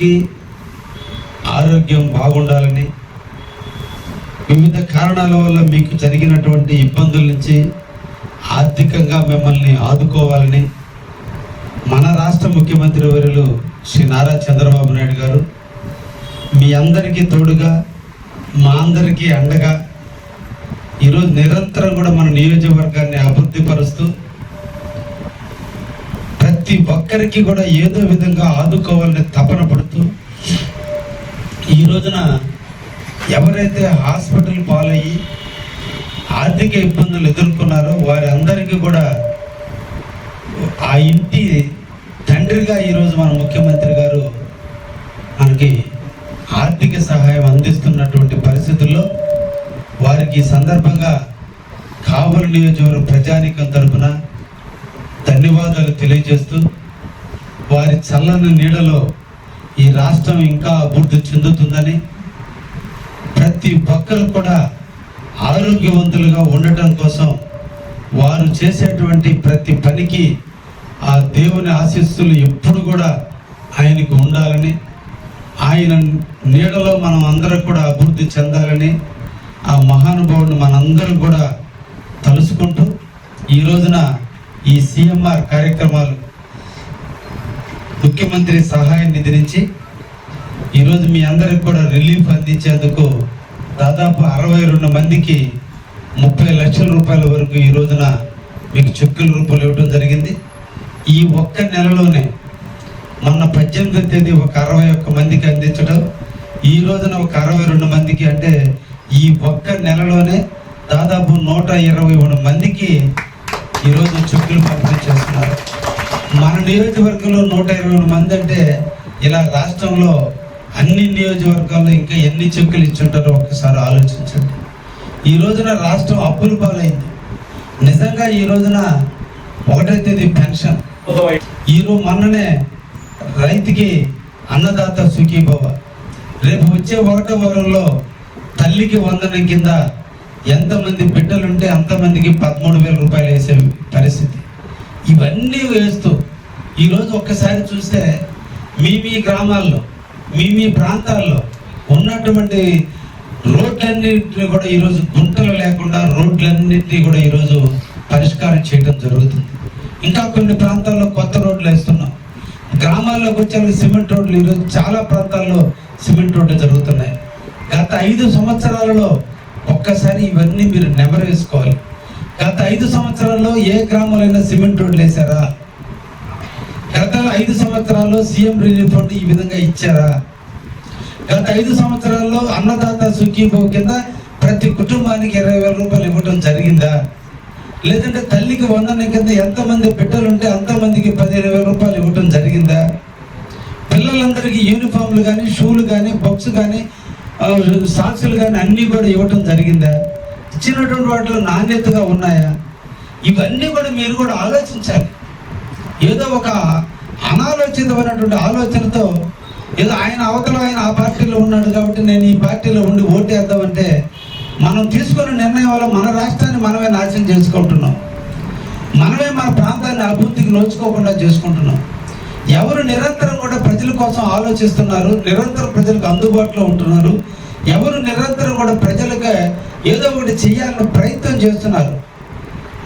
అందరికీ ఆరోగ్యం బాగుండాలని, వివిధ కారణాల వల్ల మీకు జరిగినటువంటి ఇబ్బందుల నుంచి ఆర్థికంగా మిమ్మల్ని ఆదుకోవాలని మన రాష్ట్ర ముఖ్యమంత్రి వర్యులు శ్రీ నారా చంద్రబాబు నాయుడు గారు మీ అందరికీ తోడుగా, మా అందరికీ అండగా ఈరోజు నిరంతరం కూడా మన నియోజకవర్గాన్ని అభివృద్ధి పరుస్తూ ప్రతి ఒక్కరికి కూడా ఏదో విధంగా ఆదుకోవాలని తపన పడుతూ ఈ రోజున ఎవరైతే హాస్పిటల్ పాలయ్యి ఆర్థిక ఇబ్బందులు ఎదుర్కొన్నారో వారి అందరికీ కూడా ఆ ఇంటి తండ్రిగా ఈరోజు మన ముఖ్యమంత్రి గారు మనకి ఆర్థిక సహాయం అందిస్తున్నటువంటి పరిస్థితుల్లో వారికి సందర్భంగా కావలి నియోజకవర్గ ప్రజానీకం తరపున ధన్యవాదాలు తెలియజేస్తూ వారి చల్లని నీడలో ఈ రాష్ట్రం ఇంకా అభివృద్ధి చెందుతుందని, ప్రతి ఒక్కరు కూడా ఆరోగ్యవంతులుగా ఉండటం కోసం వారు చేసేటువంటి ప్రతి పనికి ఆ దేవుని ఆశీస్సులు ఎప్పుడు కూడా ఆయనకు ఉండాలని, ఆయన నీడలో మనం అందరం కూడా అభివృద్ధి చెందాలని ఆ మహానుభావుని మనందరం కూడా తలుసుకుంటూ ఈ రోజున ఈ సిఎంఆర్ కార్యక్రమాలు ముఖ్యమంత్రి సహాయ నిధి నుంచి ఈరోజు మీ అందరికి కూడా రిలీఫ్ అందించేందుకు దాదాపు 62 మందికి 30 లక్షల రూపాయల వరకు ఈ రోజున మీకు చెక్కుల రూపాయలు ఇవ్వడం జరిగింది. ఈ ఒక్క నెలలోనే మొన్న 18వ తేదీ ఒక 61 మందికి అందించడం, ఈ రోజున ఒక 62 మందికి, అంటే ఈ ఒక్క నెలలోనే దాదాపు 121 మందికి ఈరోజు చెక్కులు పంపిణీ చేస్తున్నారు. మన నియోజకవర్గంలో 121 మంది అంటే ఇలా రాష్ట్రంలో అన్ని నియోజకవర్గాల్లో ఇంకా ఎన్ని చెక్కులు ఇచ్చుంటారో ఒక్కసారి ఆలోచించండి. ఈ రోజున రాష్ట్రం అప్పుల పాలైంది. నిజంగా ఈ రోజున 1వ తేదీ పెన్షన్, ఈరోజు మొన్ననే రైతుకి అన్నదాత సుఖీభవ, రేపు వచ్చే 1వ వారంలో తల్లికి వందనం కింద ఎంతమంది బిడ్డలుంటే అంతమందికి 13,000 రూపాయలు వేసే పరిస్థితి. ఇవన్నీ వేస్తూ ఈరోజు ఒక్కసారి చూస్తే మీ గ్రామాల్లో, మీ ప్రాంతాల్లో ఉన్నటువంటి రోడ్లన్నింటినీ కూడా ఈరోజు గుంటలు లేకుండా రోడ్లన్నింటినీ కూడా ఈరోజు పరిష్కారం చేయడం జరుగుతుంది. ఇంకా కొన్ని ప్రాంతాల్లో కొత్త రోడ్లు వేస్తున్నాం. గ్రామాల్లోకి వచ్చే సిమెంట్ రోడ్లు ఈరోజు చాలా ప్రాంతాల్లో సిమెంట్ రోడ్లు జరుగుతున్నాయి. గత 5 సంవత్సరాలలో ఒక్కసారి ఇవన్నీ మీరు నెమరు వేసుకోవాలి. గత 5 సంవత్సరాల్లో ఏ గ్రామాలైనా సిమెంట్ రోడ్లు వేశారా? గత 5 సంవత్సరాల్లో సీఎం రిలీఫ్ ఫండ్ ఈ విధంగా ఇచ్చారా? గత 5 సంవత్సరాల్లో అన్నదాత సుఖీభవ కింద ప్రతి కుటుంబానికి 20,000 రూపాయలు ఇవ్వడం జరిగిందా? లేదంటే తల్లికి వందనం కింద ఎంతమంది బిడ్డలు ఉంటే అంతమందికి 15,000 రూపాయలు ఇవ్వడం జరిగిందా? పిల్లలందరికీ యూనిఫామ్లు కానీ, షూలు కానీ, బుక్స్ కానీ, సాక్సులు కానీ అన్నీ కూడా ఇవ్వటం జరిగిందా? ఇచ్చినటువంటి వాటిలో నాణ్యతగా ఉన్నాయా? ఇవన్నీ కూడా మీరు కూడా ఆలోచించాలి. ఏదో ఒక అనాలోచితమైనటువంటి ఆలోచనతో ఏదో ఆయన ఆ పార్టీలో ఉన్నాడు కాబట్టి నేను ఈ పార్టీలో ఉండి ఓటేద్దామంటే మనం తీసుకున్న నిర్ణయం వల్ల మన రాష్ట్రాన్ని మనమే నాశనం చేసుకుంటున్నాం. మనమే మన ప్రాంతాన్ని అభివృద్ధికి నోచుకోకుండా చేసుకుంటున్నాం. ఎవరు నిరంతరం కూడా ప్రజల కోసం ఆలోచిస్తున్నారు, నిరంతరం ప్రజలకు అందుబాటులో ఉంటున్నారు, ఎవరు నిరంతరం కూడా ప్రజలకు ఏదో ఒకటి చేయాలని ప్రయత్నం చేస్తున్నారు.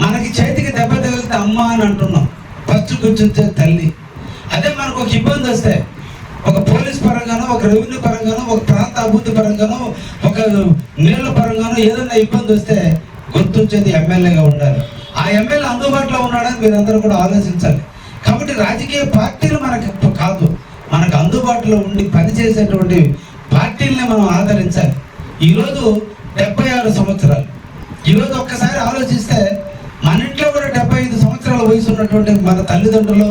మనకి చేతికి దెబ్బ తగిలితే అమ్మ అని అంటున్నాం, ఫస్ట్ కూర్చొచ్చే తల్లి. అదే మనకు ఒక ఇబ్బంది వస్తే ఒక పోలీస్ పరంగానో, ఒక రెవెన్యూ పరంగానో, ఒక ప్రాంత అభివృద్ధి పరంగానో, ఒక నీళ్ల పరంగానో ఏదైనా ఇబ్బంది వస్తే గుర్తొచ్చేది ఎమ్మెల్యేగా ఉండాలి. ఆ ఎమ్మెల్యే అందుబాటులో ఉన్నాడని మీరందరూ కూడా ఆలోచించాలి. కాబట్టి రాజకీయ పార్టీలు మనకు కాదు, మనకు అందుబాటులో ఉండి పనిచేసేటువంటి పార్టీలని మనం ఆదరించాలి. ఈరోజు 76 సంవత్సరాలు. ఈరోజు ఒక్కసారి ఆలోచిస్తే మన ఇంట్లో కూడా 75 సంవత్సరాల వయసు ఉన్నటువంటి మన తల్లిదండ్రులు,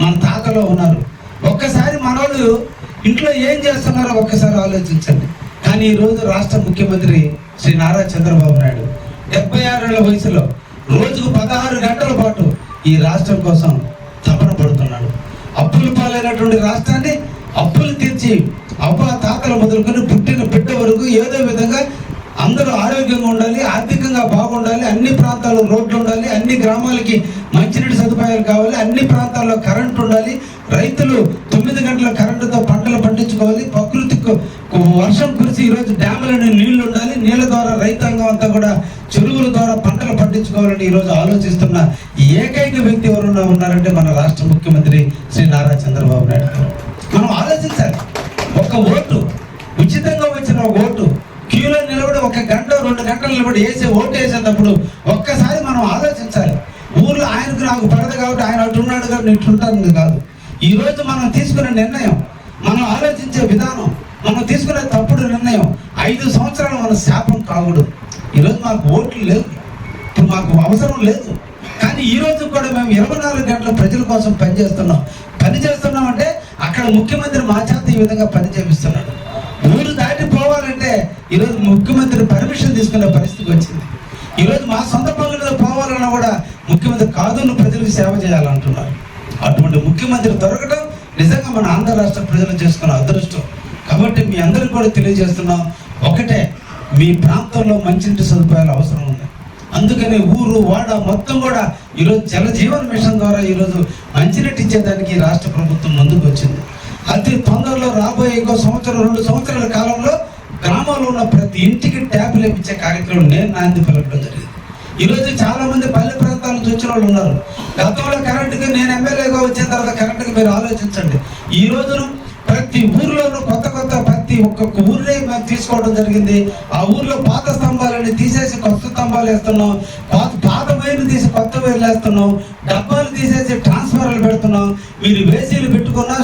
మన తాతలో ఉన్నారు. ఒక్కసారి మనోళ్ళు ఇంట్లో ఏం చేస్తున్నారో ఒక్కసారి ఆలోచించండి. కానీ ఈరోజు రాష్ట్ర ముఖ్యమంత్రి శ్రీ నారా చంద్రబాబు నాయుడు 76 ఏళ్ల వయసులో రోజుకు 16 గంటల పాటు ఈ రాష్ట్రం కోసం తపన పడుతున్నాడు. అప్పుల పాలైనటువంటి రాష్ట్రాన్ని అప్పులు తీర్చి తాతలు మొదలుకొని పుట్టిన బిడ్డ వరకు ఏదో విధంగా అందరూ ఆరోగ్యంగా ఉండాలి, ఆర్థికంగా బాగుండాలి, అన్ని ప్రాంతాల్లో రోడ్లు ఉండాలి, అన్ని గ్రామాలకి మంచినీటి సదుపాయాలు కావాలి, అన్ని ప్రాంతాల్లో కరెంట్ ఉండాలి, రైతులు 9 గంటల కరెంటుతో పంటలు పండించుకోవాలి. ప్రకృతికి వర్షం కురిసి ఈరోజు డ్యాములను నీళ్లు ఉండాలి. నీళ్ళ ద్వారా రైతాంగం అంతా కూడా చెరువుల ద్వారా పంటలు పండించుకోవాలని ఈరోజు ఆలోచిస్తున్న ఏకైక వ్యక్తి ఎవరున్నా ఉన్నారంటే మన రాష్ట్ర ముఖ్యమంత్రి శ్రీ నారా చంద్రబాబు నాయుడు గారు. మనం ఆలోచించాలి. ఒక ఓటు, ఉచితంగా వచ్చిన ఓటు, క్యూలో నిలబడి 1 గంట 2 గంటలు నిలబడి ఓటు వేసేటప్పుడు ఒక్కసారి మనం ఆలోచించాలి. ఊర్లో ఆయనకు నాకు పడదు కాబట్టి ఆయన అటు ఉన్నాడు కాబట్టి ఇట్లుంటాను కాదు. ఈరోజు మనం తీసుకునే నిర్ణయం, మనం ఆలోచించే విధానం, మనం తీసుకునే తప్పుడు నిర్ణయం 5 సంవత్సరాలు మన శాపం కాకూడదు. ఈరోజు మాకు ఓట్లు లేవు, ఇప్పుడు మాకు అవసరం లేదు. కానీ ఈరోజు కూడా మేము 24 గంటలు ప్రజల కోసం పనిచేస్తున్నాం అంటే అక్కడ ముఖ్యమంత్రి మా చేత ఈ విధంగా పని చేపిస్తున్నాడు. ఊరు దాటి పోవాలంటే ఈరోజు ముఖ్యమంత్రి పర్మిషన్ తీసుకునే పరిస్థితికి వచ్చింది. ఈరోజు మా సొంత పనుల మీద పోవాలన్నా కూడా ముఖ్యమంత్రి కాదు, నువ్వు ప్రజలకు సేవ చేయాలంటున్నారు. అటువంటి ముఖ్యమంత్రి దొరకడం నిజంగా మన ఆంధ్ర రాష్ట్ర ప్రజలు చేసుకున్న అదృష్టం. కాబట్టి మీ అందరికీ కూడా తెలియజేస్తున్నాం, ఒకటే, మీ ప్రాంతంలో మంచినీటి సదుపాయాలు అవసరం ఉంది. అందుకని ఊరు వాడ మొత్తం కూడా ఈరోజు జలజీవన్ మిషన్ ద్వారా ఈరోజు మంచినీటి ఇచ్చేదానికి రాష్ట్ర ప్రభుత్వం ముందుకు వచ్చింది. అతి తొందరలో రాబోయే 1 సంవత్సరం 2 సంవత్సరాల కాలంలో గ్రామంలో ఉన్న ప్రతి ఇంటికి ట్యాబ్లు ఇప్పించే కార్యక్రమం నేను నాంది పలకడం జరిగింది. ఈరోజు చాలా మంది పల్లె ప్రాంతాల నుంచి వచ్చిన వాళ్ళు ఉన్నారు. గతంలో కరెంటుకి నేను ఎమ్మెల్యేగా వచ్చిన తర్వాత కరెంటుకి మీరు ఆలోచించండి. ఈ రోజున ప్రతి ఊర్లోనూ ప్రతి ఒక్కొక్క ఊరినే మేము తీసుకోవడం జరిగింది. ఆ ఊర్లో పాత స్తంభాలని తీసేసి కొత్త స్తంభాలు వేస్తున్నాం, పాత వైర్లు తీసి కొత్త వైర్లు వేస్తున్నాం, డబ్బాలు తీసేసి ట్రాన్స్ఫార్మర్లు పెడుతున్నాం. మీరు వేసీలు పెట్టుకున్నా,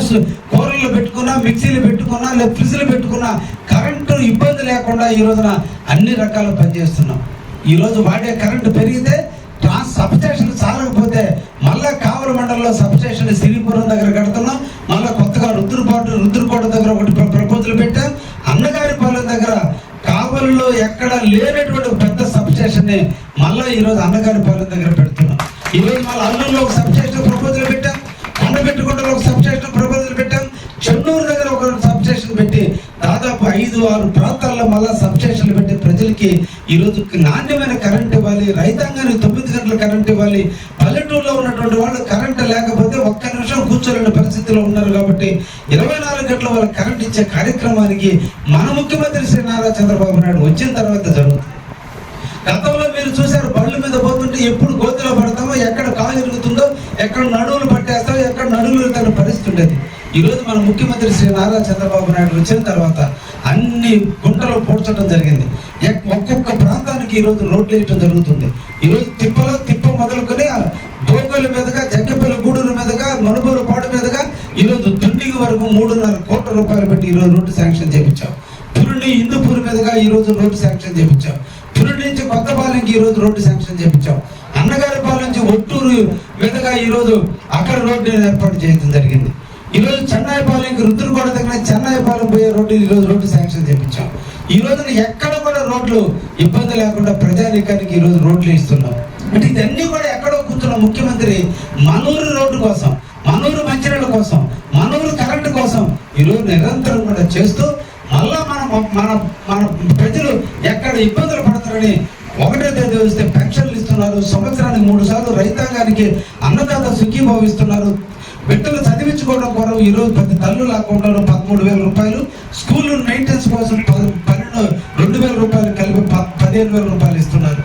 కూరలు పెట్టుకున్నా, మిక్సీలు పెట్టుకున్నా, లేదా ఫ్రిడ్జ్లు పెట్టుకున్నా కరెంటు ఇబ్బంది లేకుండా ఈ రోజున అన్ని రకాల పనిచేస్తున్నాం. ఈరోజు వాడే కరెంటు పెరిగితే సబ్స్టేషన్ చాలకపోతే మళ్ళా కావలి మండలంలో సబ్స్టేషన్ సిరిపురం దగ్గర కడుతున్నాం. మళ్ళీ కొత్తగా రుద్రకోట దగ్గర ఒకటి ప్రపోజల్ పెట్టాం. అన్నగారిపాలెం దగ్గర కావలిలో ఎక్కడ లేనటువంటి పెద్ద సబ్స్టేషన్ ని మళ్ళీ ఈరోజు అన్నగారిపాలెం దగ్గర పెడుతున్నాం. ఈరోజు మళ్ళీ అల్లూరులో ఒక సబ్స్టేషన్ ప్రపోజల్ పెట్టాం, కొండపెట్టుకుంటలో ఒక సబ్స్టేషన్ ప్రపోజల్ పెట్టాం, చెన్నూరు దగ్గర ఒక సబ్స్టేషన్ పెట్టి దాదాపు 5-6 ప్రాంతాల్లో మళ్ళా సబ్స్టేషన్లు పెట్టి ప్రజలకి ఈరోజు నాణ్యమైన కరెంట్ ఇవ్వాలి, రైతాంగానికి 9 గంటల కరెంట్ ఇవ్వాలి. పల్లెటూరులో ఉన్నటువంటి వాళ్ళు కరెంట్ లేకపోతే 1 నిమిషం కూర్చోలేని పరిస్థితిలో ఉన్నారు. కాబట్టి 24 గంటల వాళ్ళకి కరెంట్ ఇచ్చే కార్యక్రమానికి మన ముఖ్యమంత్రి శ్రీ నారా చంద్రబాబు నాయుడు వచ్చిన తర్వాత జరుగుతుంది. గతంలో మీరు చూశారు, బళ్ళు మీద పోతుంటే ఎప్పుడు గోతులో పడతామో, ఎక్కడ కాలు ఇరుగుతుందో, ఎక్కడ నడువులు పట్టేస్తామో, ఎక్కడ నడువులు తన పరిస్థితి ఉండేది. ఈరోజు మన ముఖ్యమంత్రి శ్రీ నారా చంద్రబాబు నాయుడు వచ్చిన తర్వాత అన్ని గుంటలు పూడ్చడం జరిగింది. ఒక్కొక్క ప్రాంతానికి ఈరోజు రోడ్లు వేయటం జరుగుతుంది. ఈరోజు తిప్ప మొదలుకొని దోగల మీదుగా, జగ్గపల్లి గూడూరు మీదుగా, మనుగోలు పాడు మీదుగా ఈరోజు దుండిగి వరకు 3.5 కోట్ల రూపాయలు పెట్టి ఈరోజు రోడ్డు శాంక్షన్ చేయించాం. పురుడి హిందూపూర్ మీదుగా ఈరోజు రోడ్డు శాంక్షన్ చేయించాం. పురుడి నుంచి కొత్తపాలెంకి ఈరోజు రోడ్డు శాంక్షన్ చేయించాం. అన్నగారిపాలెం నుంచి ఒట్టూరు మీదుగా ఈరోజు అక్కడ రోడ్డు ఏర్పాటు చేయడం జరిగింది. ఈరోజు చెన్నాయిపాలెంకి రుద్రకోట దగ్గర చెన్నాయిపాలెం పోయే రోడ్డు ఈరోజు రోడ్డు శాంక్షన్ చేయించాం. ఈ రోజున ఎక్కడ కూడా రోడ్లు ఇబ్బంది లేకుండా ప్రజానీకానికి ఈరోజు రోడ్లు ఇస్తున్నాం. అంటే ఇదన్నీ కూడా ఎక్కడో కూర్చున్న ముఖ్యమంత్రి మనూరు రోడ్డు కోసం, మనూరు మంచినీళ్ళ కోసం, మనూరు కరెంటు కోసం ఈరోజు నిరంతరం కూడా చేస్తూ మళ్ళా మన ప్రజలు ఎక్కడ ఇబ్బందులు పడతారని 1వ తేదీ వస్తే పెన్షన్లు ఇస్తున్నారు. సంవత్సరానికి 3 సార్లు రైతాంగానికి అన్నదాత సుఖీభావ ఇస్తున్నారు. బిడ్డలు చదివించుకోవడం కోసం ఈరోజు ప్రతి తల్లు లాక్కుండా 13,000 రూపాయలు, స్కూల్ మెయింటెనెన్స్ కోసం 2,000 రూపాయలు కలిపి 15,000 రూపాయలు ఇస్తున్నారు.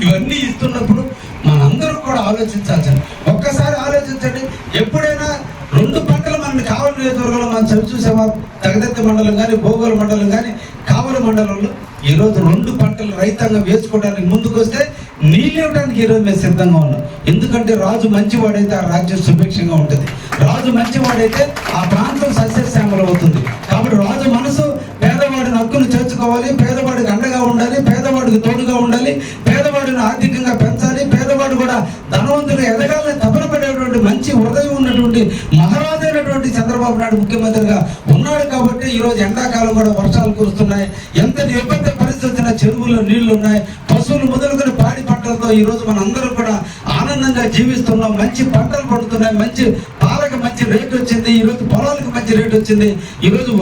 ఇవన్నీ ఇస్తున్నప్పుడు మనందరూ కూడా ఆలోచించాల్సింది. ఒక్కసారి ఆలోచించండి, ఎప్పుడైనా 2 పంటలు మనకి కావలి నియోజకవర్గంలో మనం చూసామా? తగదెత్తి మండలం కానీ, భోగోలు మండలం కానీ, కావలి మండలంలో ఈరోజు 2 పంటలు రైతాంగం వేసుకోవడానికి ముందుకు వస్తే నీళ్ళు ఇవ్వడానికి ఈరోజు మేము సిద్ధంగా ఉన్నాం. ఎందుకంటే రాజు మంచివాడైతే ఆ రాజ్యం సుభిక్షంగా ఉంటుంది. రాజు మంచివాడైతే ఆ ప్రాంతం సస్యశ్యామలం అవుతుంది. కాబట్టి రాజు మనసు పేదవాడిని హక్కును చేర్చుకోవాలి, పేదవాడికి అండగా ఉండాలి, పేదవాడికి తోడుగా ఉండాలి, పేదవాడిని ఆర్థికంగా పెంచాలి, పేదవాడు కూడా ధనవంతులు ఎదగాలని తపన పడేటువంటి మంచి హృదయం ఉన్నటువంటి మహారాజు అయినటువంటి చంద్రబాబు నాయుడు ముఖ్యమంత్రిగా ఉన్నాడు. కాబట్టి ఈరోజు ఎండాకాలం కూడా వర్షాలు కురుస్తున్నాయి. ఎంతటి ఇబ్బంది పరిస్థితున్న చెరువుల్లో నీళ్లు ఉన్నాయి. పశువులు మొదలుకొని పాడి పంటలతో ఈరోజు మన అందరూ కూడా ఆనందంగా జీవిస్తున్నాం. మంచి పంటలు పండుతున్నాయి. మంచి పాలకు మంచి రేటు వచ్చింది. ఈరోజు పొలాలకు మంచి రేటు వచ్చింది. ఈరోజు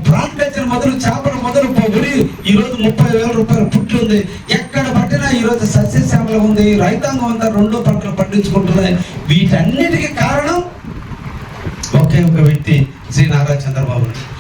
ప్రాన్ తెచ్చిన మొదలు చేపలు మొదలు ఉడి ఈరోజు 30,000 రూపాయలు పుట్లు ఉంది. ఎక్కడ పట్టినా ఈరోజు సస్యశ్యామలం ఉంది. రైతాంగం అంతా 2 పంటలు పండించుకుంటున్నాయి. వీటన్నిటికీ కారణం ఒకే ఒక వ్యక్తి శ్రీ నారా చంద్రబాబు నాయుడు.